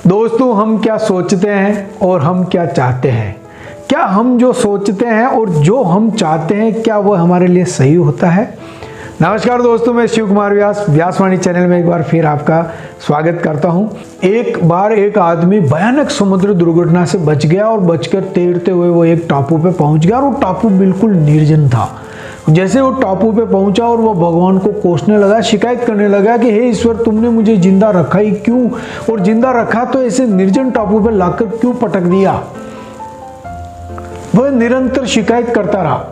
दोस्तों, हम क्या सोचते हैं और हम क्या चाहते हैं? क्या हम जो सोचते हैं और जो हम चाहते हैं, क्या वो हमारे लिए सही होता है? नमस्कार दोस्तों, मैं शिव कुमार व्यास व्यासवाणी चैनल में एक बार फिर आपका स्वागत करता हूं। एक बार एक आदमी भयानक समुद्र दुर्घटना से बच गया और बचकर तैरते हुए वो एक टापू पे पहुंच गया और वो टापू बिल्कुल निर्जन था। जैसे वो टापू पे पहुंचा और वो भगवान को कोसने लगा, शिकायत करने लगा कि हे ईश्वर, तुमने मुझे जिंदा रखा ही क्यों, और जिंदा रखा तो ऐसे निर्जन टापू पे लाकर क्यों पटक दिया। वह निरंतर शिकायत करता रहा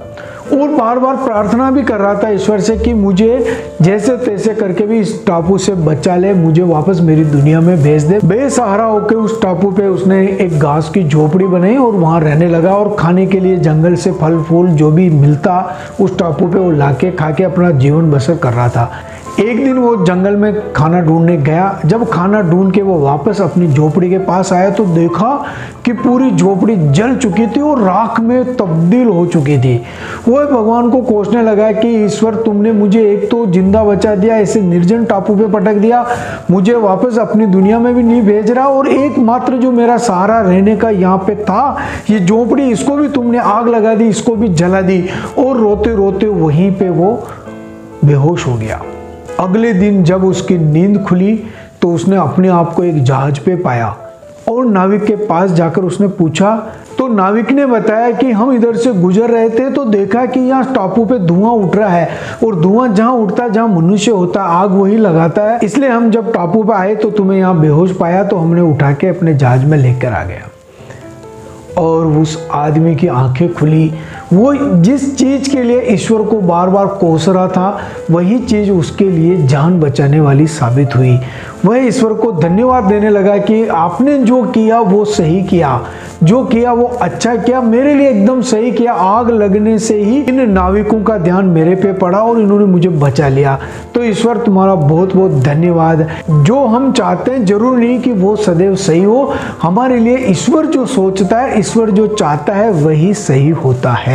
और बार बार प्रार्थना भी कर रहा था ईश्वर से कि मुझे जैसे तैसे करके भी इस टापू से बचा ले, मुझे वापस मेरी दुनिया में भेज दे। बेसहारा होकर उस टापू पे उसने एक घास की झोपड़ी बनाई और वहां रहने लगा और खाने के लिए जंगल से फल फूल जो भी मिलता उस टापू पे वो लाके खा के अपना जीवन बसर कर रहा था। एक दिन वो जंगल में खाना ढूंढने गया। जब खाना ढूंढ के वो वापस अपनी झोपड़ी के पास आया तो देखा कि पूरी झोपड़ी जल चुकी थी और राख में तब्दील हो चुकी थी। वो भगवान को कोसने लगा कि ईश्वर, तुमने मुझे एक तो जिंदा बचा दिया, ऐसे निर्जन टापू पे पटक दिया, मुझे वापस अपनी दुनिया में भी नहीं भेज रहा, और एकमात्र जो मेरा सहारा रहने का यहाँ पे था, ये झोपड़ी, इसको भी तुमने आग लगा दी, इसको भी जला दी। और रोते रोते वहीं पे वो बेहोश हो गया। अगले दिन जब उसकी नींद खुली तो उसने अपने आप को एक जहाज पे पाया और नाविक के पास जाकर उसने पूछा तो नाविक ने बताया कि हम इधर से गुजर रहे थे तो देखा कि यहाँ टापू पे धुआं उठ रहा है, और धुआं जहाँ उठता है, जहाँ मनुष्य होता है, आग वही लगाता है, इसलिए हम जब टापू पे आए तो तुम्हें यहाँ बेहोश पाया तो हमने उठा के अपने जहाज में लेकर आ गया। और उस आदमी की आंखें खुली। वो जिस चीज के लिए ईश्वर को बार बार कोस रहा था, वही चीज उसके लिए जान बचाने वाली साबित हुई। वह ईश्वर को धन्यवाद देने लगा कि आपने जो किया वो सही किया, जो किया वो अच्छा किया, मेरे लिए एकदम सही किया। आग लगने से ही इन नाविकों का ध्यान मेरे पे पड़ा और इन्होंने मुझे बचा लिया। तो ईश्वर, तुम्हारा बहुत बहुत धन्यवाद। जो हम चाहते हैं जरूर नहीं कि वो सदैव सही हो, हमारे लिए ईश्वर जो सोचता है, ईश्वर जो चाहता है वही सही होता है।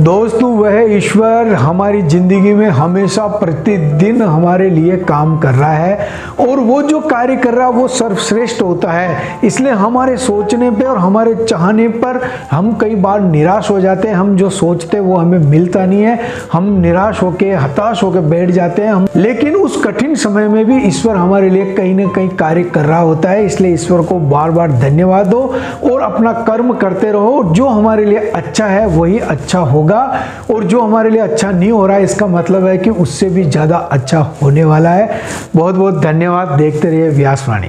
दोस्तों, वह ईश्वर हमारी जिंदगी में हमेशा प्रतिदिन हमारे लिए काम कर रहा है और वो जो कार्य कर रहा है वो सर्वश्रेष्ठ होता है। इसलिए हमारे सोचने पे और हमारे चाहने पर हम कई बार निराश हो जाते हैं। हम जो सोचते हैं वो हमें मिलता नहीं है, हम निराश होके हताश होके बैठ जाते हैं। लेकिन उस कठिन समय में भी ईश्वर हमारे लिए कहीं ना कहीं कार्य कर रहा होता है। इसलिए ईश्वर को बार बार धन्यवाद दो और अपना कर्म करते रहो। जो हमारे लिए अच्छा है वही अच्छा होगा, और जो हमारे लिए अच्छा नहीं हो रहा है इसका मतलब है कि उससे भी ज्यादा अच्छा होने वाला है। बहुत बहुत धन्यवाद। देखते रहिए व्यासवाणी।